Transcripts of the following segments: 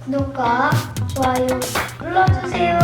구독과 좋아요 눌러주세요.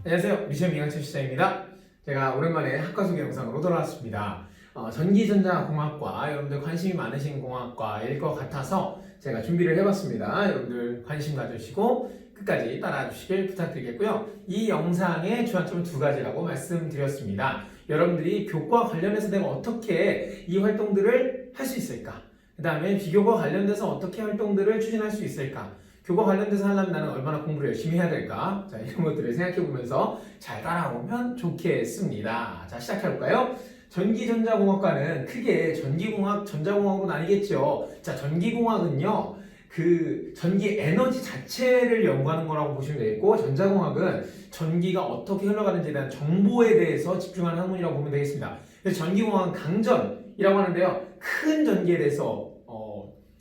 안녕하세요. 미션 미강철 시장입니다. 제가 오랜만에 학과 소개 영상으로 돌아왔습니다. 전기전자공학과, 여러분들 관심이 많으신 공학과일 것 같아서 제가 준비를 해봤습니다. 여러분들 관심 가져주시고 끝까지 따라와 주시길 부탁드리겠고요. 이 영상의 주안점은 두 가지라고 말씀드렸습니다. 여러분들이 교과 관련해서 내가 어떻게 이 활동들을 할 수 있을까? 그 다음에 비교과 관련돼서 어떻게 활동들을 추진할 수 있을까? 교과 관련돼서 하려면 나는 얼마나 공부를 열심히 해야 될까? 자, 이런 것들을 생각해보면서 잘 따라오면 좋겠습니다. 자, 시작해볼까요? 전기전자공학과는 크게 전기공학, 전자공학은 아니겠죠. 자, 전기공학은요, 그 전기 에너지 자체를 연구하는 거라고 보시면 되겠고, 전자공학은 전기가 어떻게 흘러가는지에 대한 정보에 대해서 집중하는 학문이라고 보면 되겠습니다. 그래서 전기공학은 강전이라고 하는데요, 큰 전기에 대해서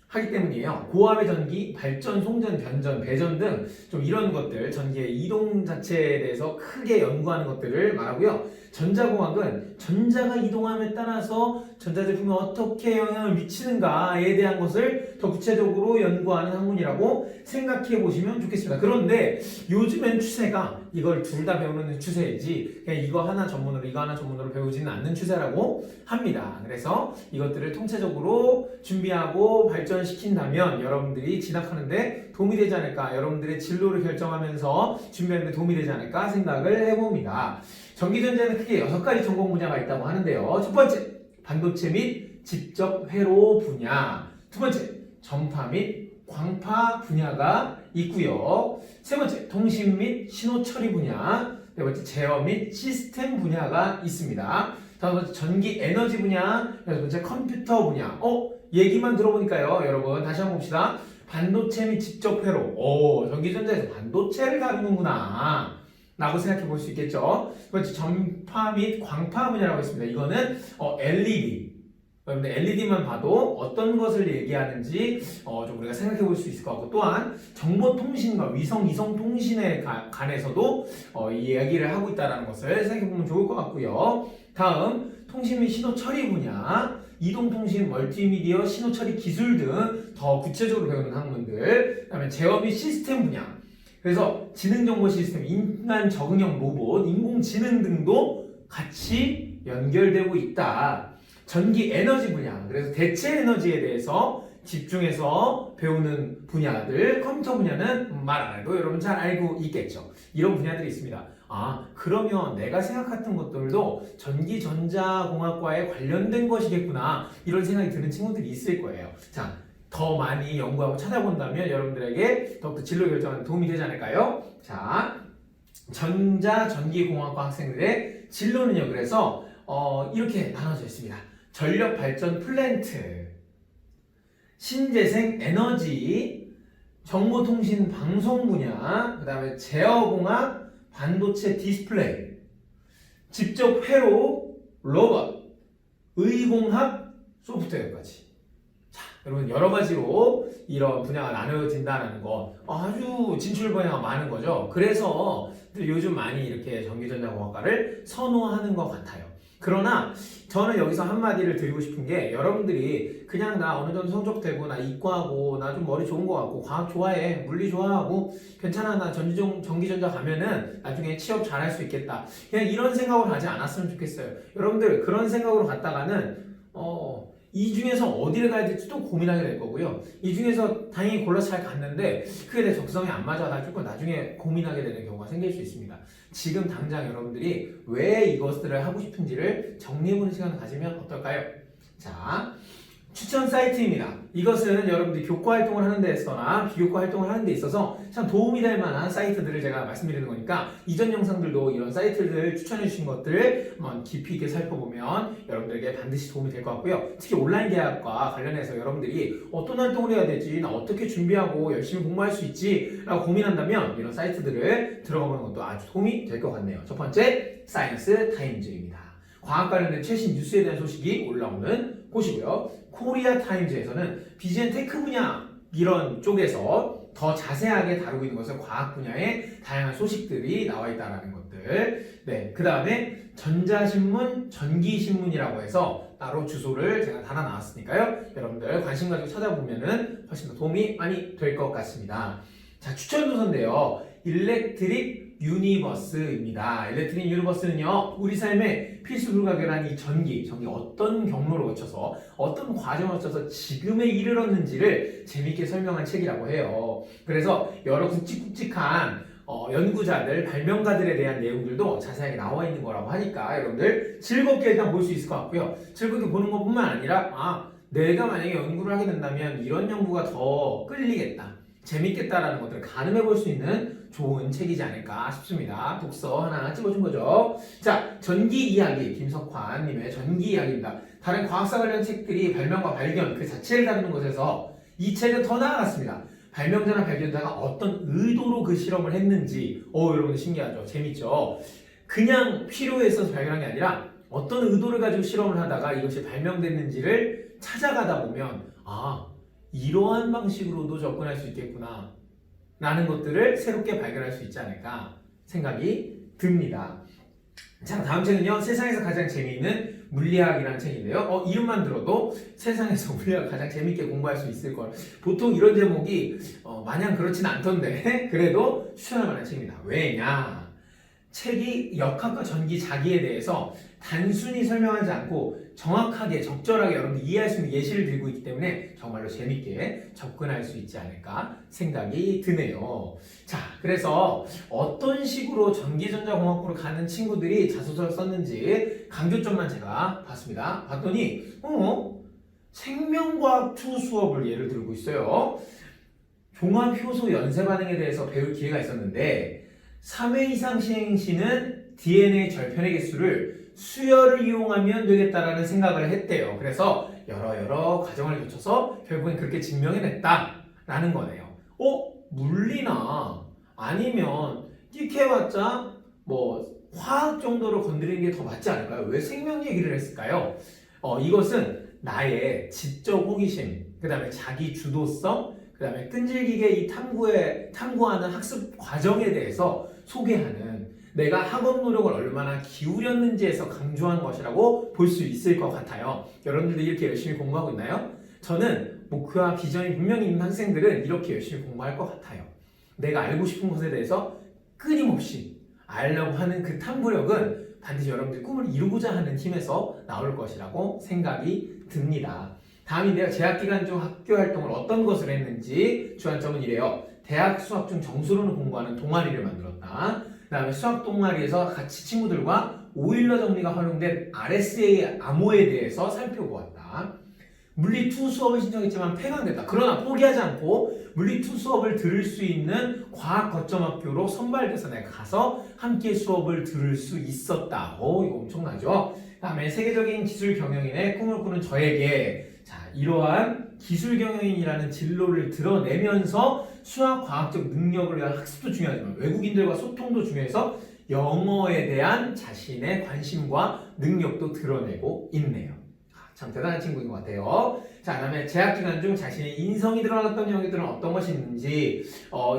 하기 때문이에요. 고압의 전기, 발전, 송전, 변전, 배전 등 좀 이런 것들, 전기의 이동 자체에 대해서 크게 연구하는 것들을 말하고요. 전자공학은 전자가 이동함에 따라서 전자제품에 어떻게 영향을 미치는가에 대한 것을 더 구체적으로 연구하는 학문이라고 생각해 보시면 좋겠습니다. 그런데 요즘엔 추세가 이걸 둘 다 배우는 추세이지 그냥 이거 하나 전문으로 이거 하나 전문으로 배우지는 않는 추세라고 합니다. 그래서 이것들을 통째적으로 준비하고 발전시킨다면 여러분들이 진학하는데 도움이 되지 않을까, 여러분들의 진로를 결정하면서 준비하는 데 도움이 되지 않을까 생각을 해봅니다. 전기전자에는 크게 6가지 전공 분야가 있다고 하는데요. 첫 번째, 반도체 및 직접 회로 분야. 두 번째, 전파 및 광파 분야가 있고요. 세 번째, 통신 및 신호 처리 분야. 네 번째, 제어 및 시스템 분야가 있습니다. 다섯 번째, 전기 에너지 분야. 여섯 번째, 컴퓨터 분야. 얘기만 들어보니까요, 여러분 다시 한번 봅시다. 반도체 및 직접 회로. 전기전자에서 반도체를 다루는구나 라고 생각해 볼 수 있겠죠. 두 번째, 전파 및 광파 분야라고 했습니다. 이거는 LED. 여러분들 LED만 봐도 어떤 것을 얘기하는지 좀 우리가 생각해 볼 수 있을 것 같고, 또한 정보통신과 위성, 이성통신에 관해서도 이 이야기를 하고 있다는 것을 생각해 보면 좋을 것 같고요. 다음, 통신 및 신호 처리 분야, 이동통신, 멀티미디어, 신호 처리 기술 등 더 구체적으로 배우는 학문들. 그 다음에 제어 및 시스템 분야. 그래서 지능정보 시스템, 인간 적응형 로봇, 인공지능 등도 같이 연결되고 있다. 전기 에너지 분야, 그래서 대체 에너지에 대해서 집중해서 배우는 분야들, 컴퓨터 분야는 말 안 해도 여러분 잘 알고 있겠죠. 이런 분야들이 있습니다. 그러면 내가 생각했던 것들도 전기전자공학과에 관련된 것이겠구나, 이런 생각이 드는 친구들이 있을 거예요. 자, 더 많이 연구하고 찾아본다면 여러분들에게 더욱더 진로 결정하는 데 도움이 되지 않을까요? 자, 전기공학과 학생들의 진로는요, 그래서 이렇게 나눠져 있습니다. 전력 발전 플랜트, 신재생 에너지, 정보통신 방송 분야, 그 다음에 제어공학, 반도체 디스플레이, 직접 회로, 로봇, 의공학, 소프트웨어까지. 자, 여러분 여러 가지로 이런 분야가 나눠진다는 거 아주 진출 분야가 많은 거죠. 그래서 요즘 많이 이렇게 전기전자공학과를 선호하는 것 같아요. 그러나 저는 여기서 한마디를 드리고 싶은 게, 여러분들이 그냥 나 어느 정도 성적되고 나 이과하고 나 좀 머리 좋은 거 같고 과학 좋아해, 물리 좋아하고 괜찮아, 나 전기전자 가면은 나중에 취업 잘할 수 있겠다, 그냥 이런 생각으로 하지 않았으면 좋겠어요. 여러분들 그런 생각으로 갔다가는 이 중에서 어디를 가야 될지 또 고민하게 될 거고요. 이 중에서 다행히 골라서 잘 갔는데 그게 내 적성에 안 맞아가지고 나중에 고민하게 되는 경우가 생길 수 있습니다. 지금 당장 여러분들이 왜 이것들을 하고 싶은지를 정리해보는 시간을 가지면 어떨까요? 자, 추천 사이트입니다. 이것은 여러분들이 교과 활동을 하는 데서나 비교과 활동을 하는 데 있어서 참 도움이 될 만한 사이트들을 제가 말씀드리는 거니까, 이전 영상들도 이런 사이트들을 추천해 주신 것들을 한번 깊이 있게 살펴보면 여러분들에게 반드시 도움이 될 것 같고요. 특히 온라인 대학과 관련해서 여러분들이 어떤 활동을 해야 되지, 나 어떻게 준비하고 열심히 공부할 수 있지 라고 고민한다면 이런 사이트들을 들어가보는 것도 아주 도움이 될 것 같네요. 첫 번째, 사이언스 타임즈입니다. 과학 관련된 최신 뉴스에 대한 소식이 올라오는 곳이고요. 코리아 타임즈에서는 비전 테크 분야 이런 쪽에서 더 자세하게 다루고 있는 것은 과학 분야의 다양한 소식들이 나와 있다는 것들. 네, 그 다음에 전자신문, 전기신문이라고 해서 따로 주소를 제가 달아놨으니까요. 여러분들 관심 가지고 찾아보면은 훨씬 더 도움이 많이 될 것 같습니다. 자, 추천 도서인데요. 일렉트릭 유니버스입니다. 일렉트릭 유니버스는요, 우리 삶의 필수 불가결한 이 전기 어떤 경로를 거쳐서 어떤 과정을 거쳐서 지금에 이르렀는지를 재밌게 설명한 책이라고 해요. 그래서 여러 굵직굵직한 연구자들, 발명가들에 대한 내용들도 자세하게 나와 있는 거라고 하니까 여러분들 즐겁게 일단 볼 수 있을 것 같고요. 즐겁게 보는 것뿐만 아니라 내가 만약에 연구를 하게 된다면 이런 연구가 더 끌리겠다, 재밌겠다라는 것들을 가늠해 볼 수 있는 좋은 책이지 않을까 싶습니다. 독서 하나 찍어준 거죠. 자, 전기 이야기, 김석환님의 전기 이야기입니다. 다른 과학사 관련 책들이 발명과 발견 그 자체를 다루는 것에서 이 책은 더 나아갔습니다. 발명자나 발견자가 어떤 의도로 그 실험을 했는지, 여러분들 신기하죠? 재밌죠? 그냥 필요에 있어서 발견한 게 아니라 어떤 의도를 가지고 실험을 하다가 이것이 발명됐는지를 찾아가다 보면 이러한 방식으로도 접근할 수 있겠구나 라는 것들을 새롭게 발견할 수 있지 않을까 생각이 듭니다. 자, 다음 책은요, 세상에서 가장 재미있는 물리학이라는 책인데요. 이름만 들어도 세상에서 물리학 가장 재밌게 공부할 수 있을 걸. 보통 이런 제목이 마냥 그렇진 않던데 그래도 추천할 만한 책입니다. 왜냐? 책이 역학과 전기 자기에 대해서 단순히 설명하지 않고 정확하게 적절하게 여러분들 이해할 수 있는 예시를 들고 있기 때문에 정말로 재밌게 접근할 수 있지 않을까 생각이 드네요. 자, 그래서 어떤 식으로 전기전자공학부를 가는 친구들이 자소서를 썼는지 강조점만 제가 봤습니다. 봤더니 생명과학 2 수업을 예를 들고 있어요. 종합효소 연쇄 반응에 대해서 배울 기회가 있었는데 3회 이상 시행 시는 DNA 절편의 개수를 수열을 이용하면 되겠다라는 생각을 했대요. 그래서 여러 과정을 거쳐서 결국엔 그렇게 증명해냈다라는 거네요. 물리나 아니면 끽해봤자 화학 정도로 건드리는 게 더 맞지 않을까요? 왜 생명 얘기를 했을까요? 이것은 나의 지적 호기심, 그 다음에 자기 주도성, 그 다음에 끈질기게 이 탐구하는 학습 과정에 대해서 소개하는, 내가 학업 노력을 얼마나 기울였는지에서 강조한 것이라고 볼 수 있을 것 같아요. 여러분들도 이렇게 열심히 공부하고 있나요? 저는 목표와 비전이 분명히 있는 학생들은 이렇게 열심히 공부할 것 같아요. 내가 알고 싶은 것에 대해서 끊임없이 알려고 하는 그 탐구력은 반드시 여러분들 꿈을 이루고자 하는 힘에서 나올 것이라고 생각이 듭니다. 다음인데요. 재학 기간 중 학교 활동을 어떤 것을 했는지 주안점은 이래요. 대학 수학 중 정수로는 공부하는 동아리를 만들었다. 그 다음에 수학 동아리에서 같이 친구들과 오일러 정리가 활용된 RSA 암호에 대해서 살펴보았다. 물리 2 수업을 신청했지만 폐강됐다. 그러나 포기하지 않고 물리 2 수업을 들을 수 있는 과학 거점 학교로 선발돼서 내가 가서 함께 수업을 들을 수 있었다. 이거 엄청나죠? 그 다음에 세계적인 기술 경영인의 꿈을 꾸는 저에게 이러한 기술 경영인이라는 진로를 드러내면서 수학 과학적 능력을 위한 학습도 중요하지만 외국인들과 소통도 중요해서 영어에 대한 자신의 관심과 능력도 드러내고 있네요. 참 대단한 친구인 것 같아요. 자, 그다음에 재학 기간 중 자신의 인성이 드러났던 영역들은 어떤 것이 있는지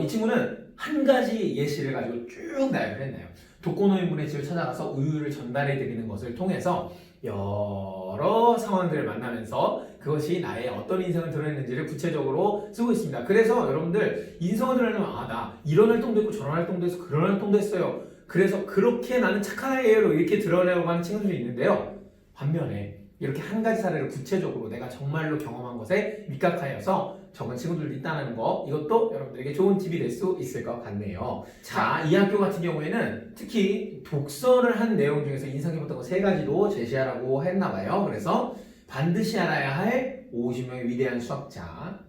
이 친구는 한 가지 예시를 가지고 쭉 나열을 했네요. 독거노인분의 집을 찾아가서 우유를 전달해 드리는 것을 통해서 여러 상황들을 만나면서 그것이 나의 어떤 인성을 드러냈는지를 구체적으로 쓰고 있습니다. 그래서 여러분들 인성을 드러내면 나 이런 활동도 했고 저런 활동도 했어, 그런 활동도 했어요. 그래서 그렇게 나는 착한 아이로 이렇게 드러내려고 하는 친구들이 있는데요. 반면에 이렇게 한 가지 사례를 구체적으로 내가 정말로 경험한 것에 밑각하여서 적은 친구들도 있다는 거, 이것도 여러분들에게 좋은 팁이 될 수 있을 것 같네요. 자, 이 학교 같은 경우에는 특히 독서를 한 내용 중에서 인상 깊었던 거 3가지도 제시하라고 했나봐요. 그래서 반드시 알아야 할 50명의 위대한 수학자,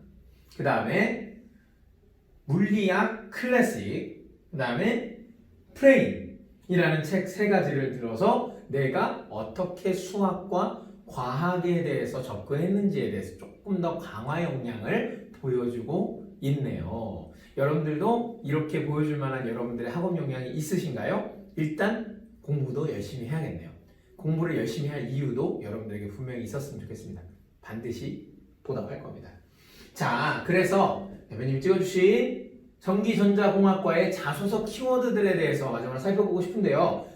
그 다음에 물리학 클래식, 그 다음에 프레임이라는 책 3가지를 들어서 내가 어떻게 수학과 과학에 대해서 접근했는지에 대해서 조금 더 강화 역량을 보여주고 있네요. 여러분들도 이렇게 보여줄 만한 여러분들의 학업 역량이 있으신가요? 일단 공부도 열심히 해야겠네요. 공부를 열심히 할 이유도 여러분들에게 분명히 있었으면 좋겠습니다. 반드시 보답할 겁니다. 자, 그래서 대표님이 찍어주신 전기전자공학과의 자소서 키워드들에 대해서 마지막으로 살펴보고 싶은데요.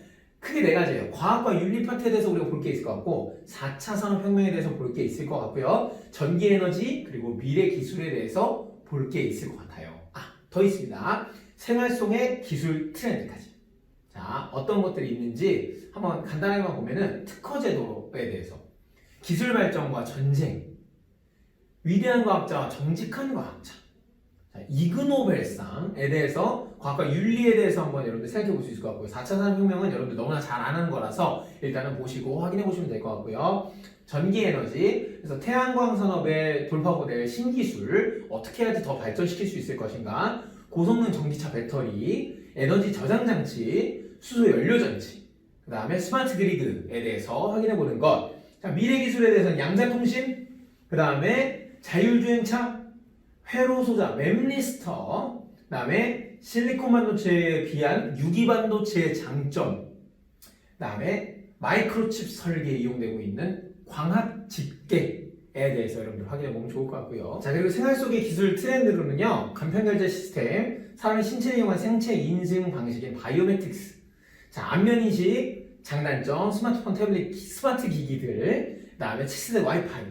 크게 네 가지예요. 과학과 윤리 파트에 대해서 우리가 볼 게 있을 것 같고 4차 산업혁명에 대해서 볼 게 있을 것 같고요. 전기에너지 그리고 미래 기술에 대해서 볼 게 있을 것 같아요. 더 있습니다. 생활 속의 기술 트렌드까지. 자, 어떤 것들이 있는지 한번 간단하게만 보면은 특허제도에 대해서 기술 발전과 전쟁, 위대한 과학자와 정직한 과학자, 자, 이그노벨상에 대해서 과학과 윤리에 대해서 한번 여러분들 생각해 볼 수 있을 것 같고요. 4차 산업혁명은 여러분들 너무나 잘 아는 거라서 일단은 보시고 확인해 보시면 될 것 같고요. 전기에너지, 그래서 태양광 산업의 돌파구 될 신기술, 어떻게 해야지 더 발전시킬 수 있을 것인가, 고성능 전기차 배터리, 에너지 저장 장치, 수소 연료 장치, 그 다음에 스마트 그리드에 대해서 확인해 보는 것. 자, 미래 기술에 대해서는 양자통신, 그 다음에 자율주행차, 회로 소자, 웹리스터, 그 다음에 실리콘 반도체에 비한 유기 반도체의 장점, 그 다음에 마이크로칩 설계에 이용되고 있는 광학 집계에 대해서 여러분들 확인해 보면 좋을 것 같고요. 자, 그리고 생활 속의 기술 트렌드로는요, 간편결제 시스템, 사람의 신체를 이용한 생체 인증 방식인 바이오메틱스, 자, 안면인식, 장단점, 스마트폰, 태블릿, 스마트 기기들, 그 다음에 차세대 와이파이,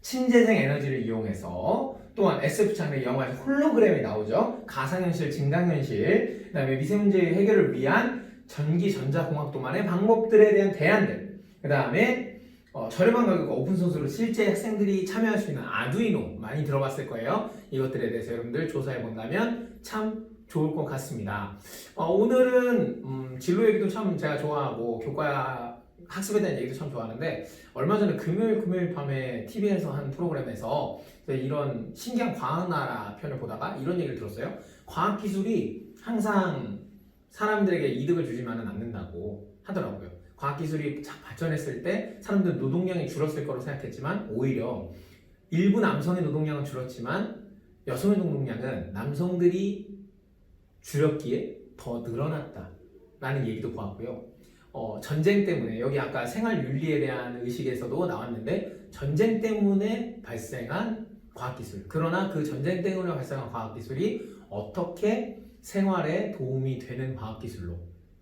친재생 에너지를 이용해서 또한 SF 장르 영화에서 홀로그램이 나오죠. 가상현실, 증강현실, 그 다음에 미세문제 해결을 위한 전기 전자공학도만의 방법들에 대한 대안들, 그 다음에 저렴한 가격과 오픈소스로 실제 학생들이 참여할 수 있는 아두이노 많이 들어봤을 거예요. 이것들에 대해서 여러분들 조사해 본다면 참 좋을 것 같습니다. 오늘은 진로 얘기도 참 제가 좋아하고 교과 학습에 대한 얘기도 참 좋아하는데 얼마 전에 금요일 밤에 TV에서 한 프로그램에서 이런 신기한 과학나라 편을 보다가 이런 얘기를 들었어요. 과학기술이 항상 사람들에게 이득을 주지만은 않는다고 하더라고요. 과학기술이 발전했을 때 사람들 노동량이 줄었을 거로 생각했지만 오히려 일부 남성의 노동량은 줄었지만 여성의 노동량은 남성들이 줄였기에 더 늘어났다라는 얘기도 보았고요. 전쟁 때문에 여기 아까 생활윤리에 대한 의식에서도 나왔는데 전쟁 때문에 발생한 과학기술, 그러나 그 전쟁 때문에 발생한 과학기술이 어떻게 생활에 도움이 되는 과학기술로,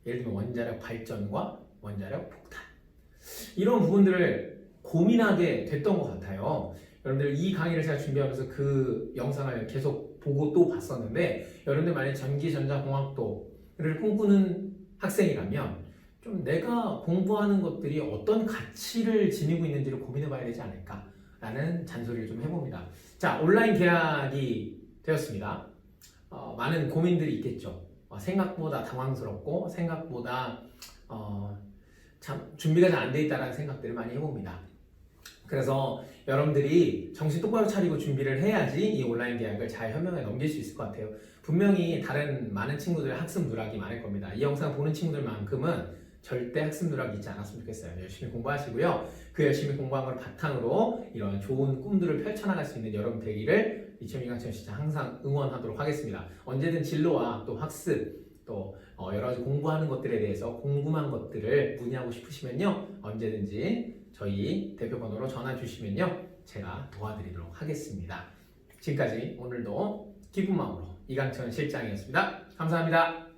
예를 들면 원자력 발전과 원자력 폭탄, 이런 부분들을 고민하게 됐던 것 같아요. 여러분들 이 강의를 제가 준비하면서 그 영상을 계속 보고 또 봤었는데 여러분들 만약 전기전자공학도를 꿈꾸는 학생이라면 좀 내가 공부하는 것들이 어떤 가치를 지니고 있는지를 고민해 봐야 되지 않을까라는 잔소리를 좀 해봅니다. 자, 온라인 계약이 되었습니다. 많은 고민들이 있겠죠. 생각보다 당황스럽고 생각보다 참 준비가 잘 안 돼 있다는 생각들을 많이 해봅니다. 그래서 여러분들이 정신 똑바로 차리고 준비를 해야지 이 온라인 계약을 잘 현명하게 넘길 수 있을 것 같아요. 분명히 다른 많은 친구들 학습 누락이 많을 겁니다. 이 영상 보는 친구들만큼은 절대 학습 누락이 있지 않았으면 좋겠어요. 열심히 공부하시고요. 그 열심히 공부한 걸 바탕으로 이런 좋은 꿈들을 펼쳐나갈 수 있는 여러분 되기를 이천민강천 진짜 항상 응원하도록 하겠습니다. 언제든 진로와 또 학습 또 여러 가지 공부하는 것들에 대해서 궁금한 것들을 문의하고 싶으시면요, 언제든지 저희 대표번호로 전화 주시면요 제가 도와드리도록 하겠습니다. 지금까지 오늘도 기쁜 마음으로 이강천 실장이었습니다. 감사합니다.